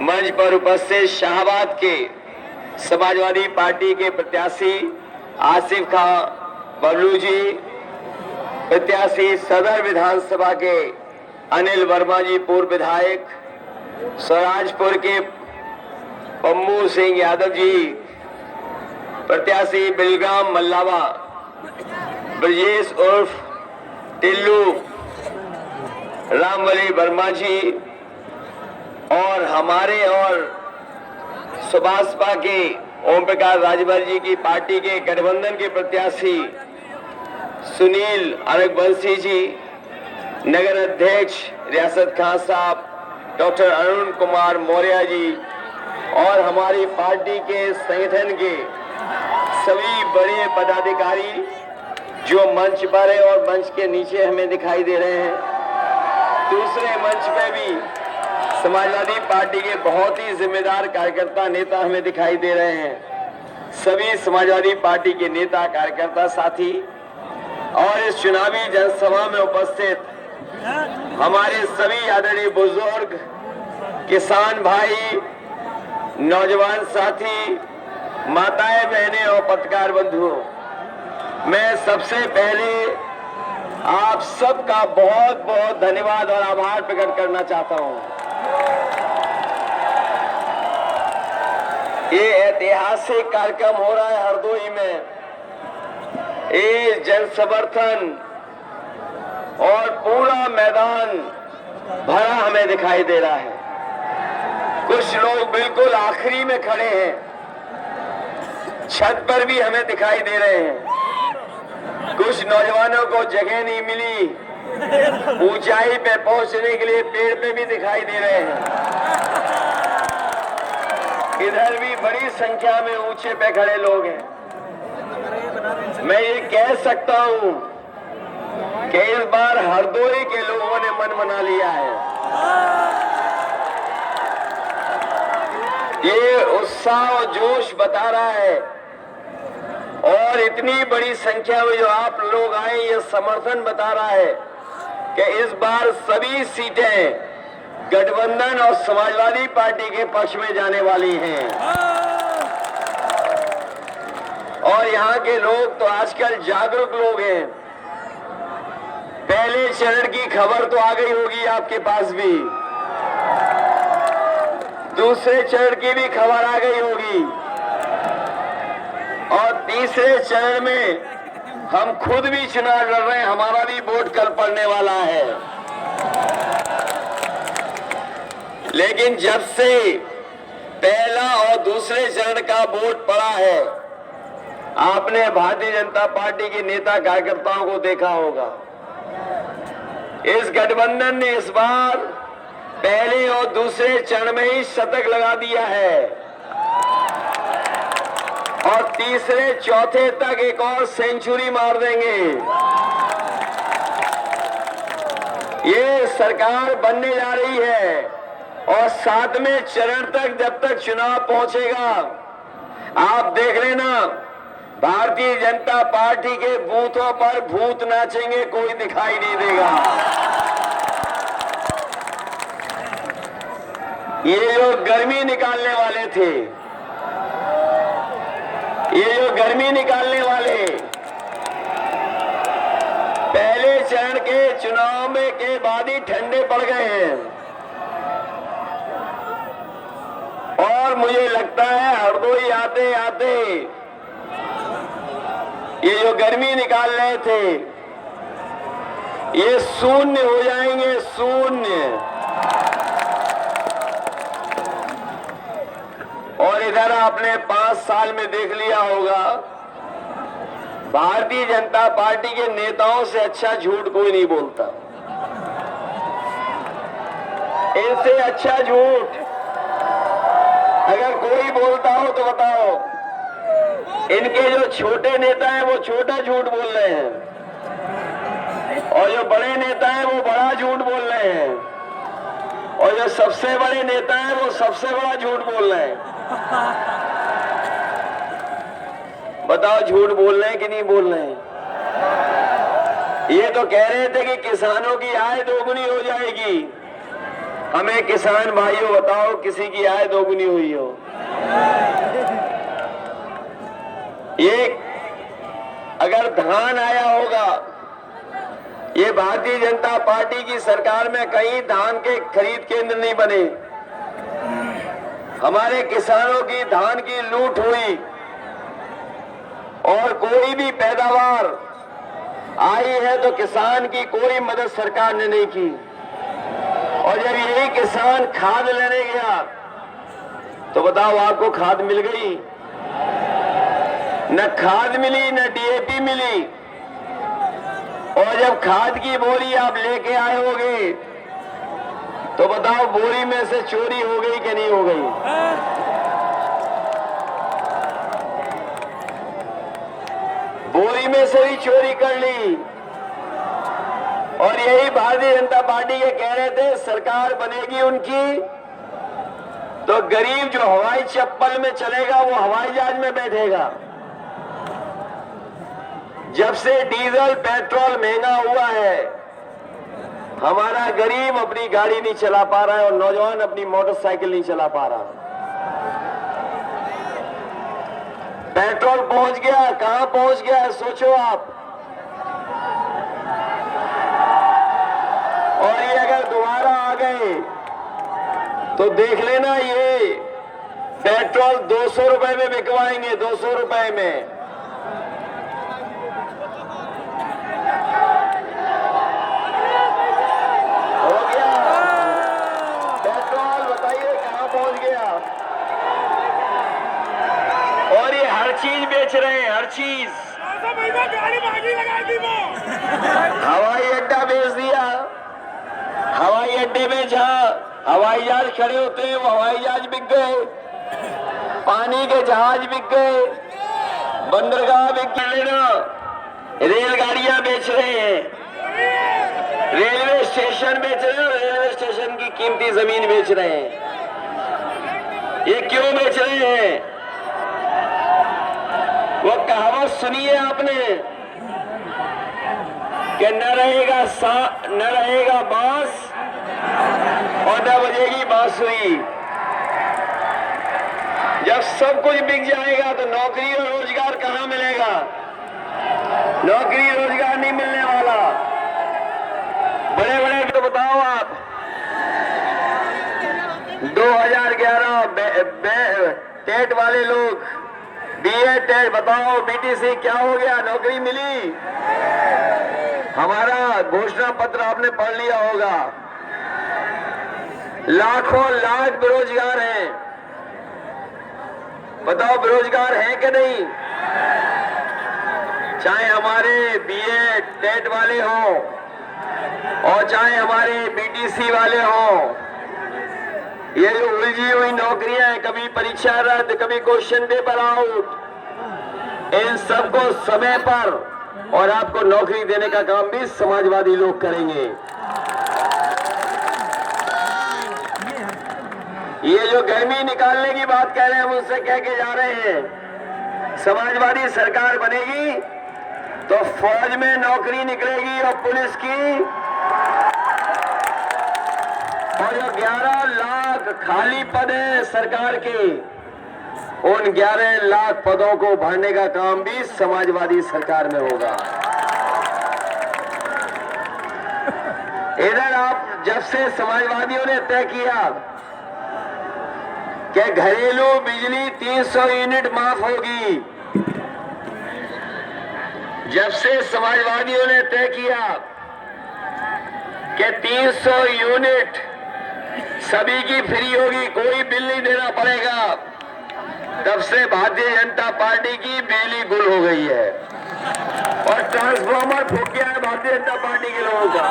मंच पर उपस्थित शाहबाद के समाजवादी पार्टी के प्रत्याशी आसिफ खां बबलू जी, प्रत्याशी सदर विधानसभा के अनिल वर्मा जी पूर्व विधायक, स्वराजपुर के पम्मू सिंह यादव जी, प्रत्याशी बिलगाम मल्लावा, ब्रजेश उर्फ टिल्लू रामवली वर्मा जी, और हमारे और सुभाषपा के ओम प्रकाश राजभर जी की पार्टी के गठबंधन के प्रत्याशी सुनील अरगवंशी जी, नगर अध्यक्ष रियासत खान साहब, डॉक्टर अरुण कुमार मौर्य जी, और हमारी पार्टी के संगठन के सभी बड़े पदाधिकारी जो मंच पर है और मंच के नीचे हमें दिखाई दे रहे हैं। दूसरे मंच पे भी समाजवादी पार्टी के बहुत ही जिम्मेदार कार्यकर्ता नेता हमें दिखाई दे रहे हैं। सभी समाजवादी पार्टी के नेता कार्यकर्ता साथी और इस चुनावी जनसभा में उपस्थित हमारे सभी आदरणीय बुजुर्ग, किसान भाई, नौजवान साथी, माताएं बहनें और पत्रकार बंधुओं, मैं सबसे पहले आप सबका बहुत बहुत धन्यवाद और आभार प्रकट करना चाहता हूं। ये ऐतिहासिक कार्यक्रम हो रहा है हरदोई में। ये जन समर्थन और पूरा मैदान भरा हमें दिखाई दे रहा है। कुछ लोग बिल्कुल आखिरी में खड़े हैं, छत पर भी हमें दिखाई दे रहे हैं। कुछ नौजवानों को जगह नहीं मिली, ऊंचाई पे पहुंचने के लिए पेड़ पे भी दिखाई दे रहे हैं। इधर भी बड़ी संख्या में ऊंचे पे खड़े लोग हैं। मैं ये कह सकता हूं कि इस बार हरदोई के लोगों ने मन बना लिया है। ये उत्साह और जोश बता रहा है, और इतनी बड़ी संख्या में जो आप लोग आए ये समर्थन बता रहा है कि इस बार सभी सीटें गठबंधन और समाजवादी पार्टी के पक्ष में जाने वाली हैं। और यहाँ के लोग तो आजकल जागरूक लोग हैं। पहले चरण की खबर तो आ गई होगी आपके पास भी, दूसरे चरण की भी खबर आ गई होगी, और तीसरे चरण में हम खुद भी चुनाव लड़ रहे हैं। हमारा भी वोट कल पड़ने वाला है। लेकिन जब से पहला और दूसरे चरण का वोट पड़ा है, आपने भारतीय जनता पार्टी के नेता कार्यकर्ताओं को देखा होगा। इस गठबंधन ने इस बार पहले और दूसरे चरण में ही शतक लगा दिया है, और तीसरे चौथे तक एक और सेंचुरी मार देंगे। ये सरकार बनने जा रही है, और 7वें चरण तक जब तक चुनाव पहुंचेगा, आप देख लेना भारतीय जनता पार्टी के बूथों पर भूत नाचेंगे, कोई दिखाई नहीं देगा। ये जो गर्मी निकालने वाले थे, ये जो गर्मी निकालने वाले पहले चरण के चुनाव में के बाद ही ठंडे पड़ गए हैं, और मुझे लगता है हरदोई आते आते ये जो गर्मी निकाल रहे थे ये शून्य हो जाएंगे, शून्य। और इधर आपने 5 साल में देख लिया होगा, भारतीय जनता पार्टी के नेताओं से अच्छा झूठ कोई नहीं बोलता। इनसे अच्छा झूठ अगर कोई बोलता हो तो बताओ। इनके जो छोटे नेता हैं वो छोटा झूठ बोल रहे हैं, और जो बड़े नेता हैं वो बड़ा झूठ बोल रहे हैं, और जो सबसे बड़े नेता हैं वो सबसे बड़ा झूठ बोल रहे हैं। बताओ झूठ बोल रहे हैं कि नहीं बोल रहे हैं? ये तो कह रहे थे कि किसानों की आय दोगुनी हो जाएगी, हमें किसान भाइयों बताओ, किसी की आय दोगुनी हुई हो? ये अगर धान आया होगा, ये भारतीय जनता पार्टी की सरकार में कहीं धान के खरीद केंद्र नहीं बने। हमारे किसानों की धान की लूट हुई और कोई भी पैदावार आई है तो किसान की कोई मदद सरकार ने नहीं की। और जब यही किसान खाद लेने गया तो बताओ, आपको खाद मिल गई? न खाद मिली, न डीएपी मिली। और जब खाद की बोरी आप लेके आए होगे तो बताओ, बोरी में से चोरी हो गई कि नहीं हो गई? बोरी में से ही चोरी कर ली। और यही भारतीय जनता पार्टी के कह रहे थे सरकार बनेगी उनकी तो गरीब जो हवाई चप्पल में चलेगा वो हवाई जहाज में बैठेगा। जब से डीजल पेट्रोल महंगा हुआ है, हमारा गरीब अपनी गाड़ी नहीं चला पा रहा है और नौजवान अपनी मोटरसाइकिल नहीं चला पा रहा। पेट्रोल पहुंच गया, कहां पहुंच गया है सोचो आप। और ये अगर दोबारा आ गए तो देख लेना, ये पेट्रोल 200 रुपए में बिकवाएंगे, 200 रुपए में। हो गया पेट्रोल, बताइए कहां पहुंच गया। और ये हर चीज बेच रहे हैं, हर चीज। हवाई अड्डा बेच दिया। हवाई अड्डे में जहां हवाई जहाज खड़े होते हैं वो हवाई जहाज बिक गए, पानी के जहाज बिक गए, बंदरगाह बिक गए ना। रेलगाड़ियां बेच रहे हैं, रेलवे स्टेशन बेच रहे हैं, रेलवे स्टेशन की कीमती जमीन बेच रहे हैं। ये क्यों बेच रहे हैं? वो कहावत सुनी है आपने कि न रहेगा बांस और न बजेगी बांसुरी। जब सब कुछ बिक जाएगा तो नौकरी और रोजगार कहां मिलेगा? नौकरी रोजगार नहीं मिलने वाला। बड़े बड़े तो बताओ आप, 2011 टेट वाले लोग, बीए टेट, बताओ बीटीसी क्या हो गया? नौकरी मिली? हमारा घोषणा पत्र आपने पढ़ लिया होगा। लाखों लाख बेरोजगार हैं। बताओ बेरोजगार हैं कि नहीं? चाहे हमारे बीए टेट वाले हों और चाहे हमारे बीटीसी वाले हों, ये जो उलझी हुई नौकरियां हैं, कभी परीक्षा रद्द, कभी क्वेश्चन पेपर आउट, इन सबको समय पर और आपको नौकरी देने का काम भी समाजवादी लोग करेंगे। ये जो गर्मी निकालने की बात कह रहे हैं, हम उससे कह के जा रहे हैं, समाजवादी सरकार बनेगी तो फौज में नौकरी निकलेगी और पुलिस की, और जो 11 लाख खाली पद है सरकार के, उन 11 लाख पदों को भरने का काम भी समाजवादी सरकार में होगा। इधर आप, जब से समाजवादियों ने तय किया कि घरेलू बिजली 300 यूनिट माफ होगी, जब से समाजवादियों ने तय किया कि 300 यूनिट सभी की फ्री होगी, कोई बिल नहीं देना पड़ेगा, तब से भारतीय जनता पार्टी की बिजली गुल हो गई है और ट्रांसफार्मर फूक गया है भारतीय जनता पार्टी के लोगों का।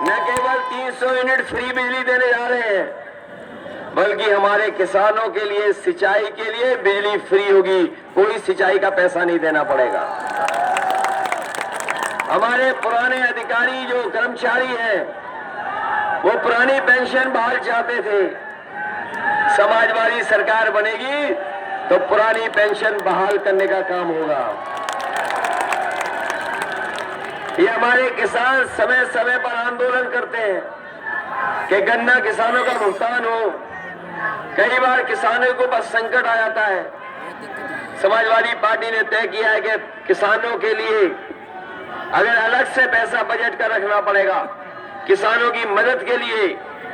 न केवल 300 यूनिट फ्री बिजली देने जा रहे हैं, बल्कि हमारे किसानों के लिए, सिंचाई के लिए बिजली फ्री होगी, कोई सिंचाई का पैसा नहीं देना पड़ेगा। हमारे पुराने अधिकारी जो कर्मचारी हैं, वो पुरानी पेंशन बहाल चाहते थे। समाजवादी सरकार बनेगी तो पुरानी पेंशन बहाल करने का काम होगा। ये हमारे किसान समय समय पर आंदोलन करते हैं, कि गन्ना किसानों का भुगतान हो। कई बार किसानों के ऊपर संकट आ जाता है। समाजवादी पार्टी ने तय किया है कि किसानों के लिए अगर अलग से पैसा बजट का रखना पड़ेगा किसानों की मदद के लिए,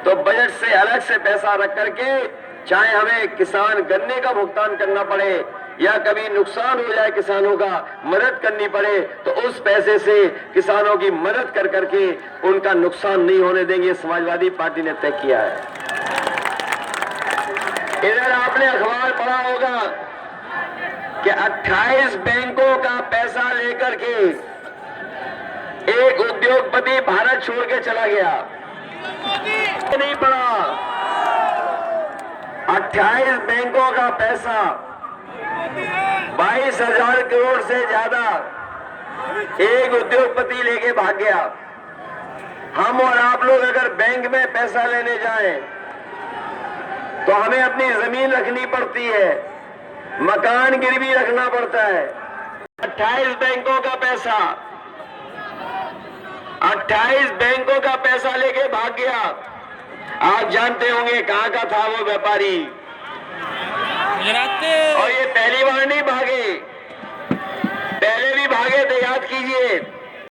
तो बजट से अलग से पैसा रख करके, चाहे हमें किसान गन्ने का भुगतान करना पड़े या कभी नुकसान हो जाए किसानों का मदद करनी पड़े, तो उस पैसे से किसानों की मदद कर करके उनका नुकसान नहीं होने देंगे। समाजवादी पार्टी ने तय किया है। इधर आपने अखबार पढ़ा होगा कि 28 बैंकों का पैसा लेकर के एक उद्योगपति भारत छोड़ के चला गया। नहीं पड़ा, 28 बैंकों का पैसा 22,000 करोड़ से ज्यादा एक उद्योगपति लेके भाग गया। हम और आप लोग अगर बैंक में पैसा लेने जाएं तो हमें अपनी जमीन रखनी पड़ती है, मकान गिरवी रखना पड़ता है। 28 बैंकों का पैसा 28 बैंकों का पैसा लेके भाग गया। आप जानते होंगे कहां का था वो व्यापारी, और ये पहली बार नहीं भागे, पहले भी भागे थे, याद कीजिए।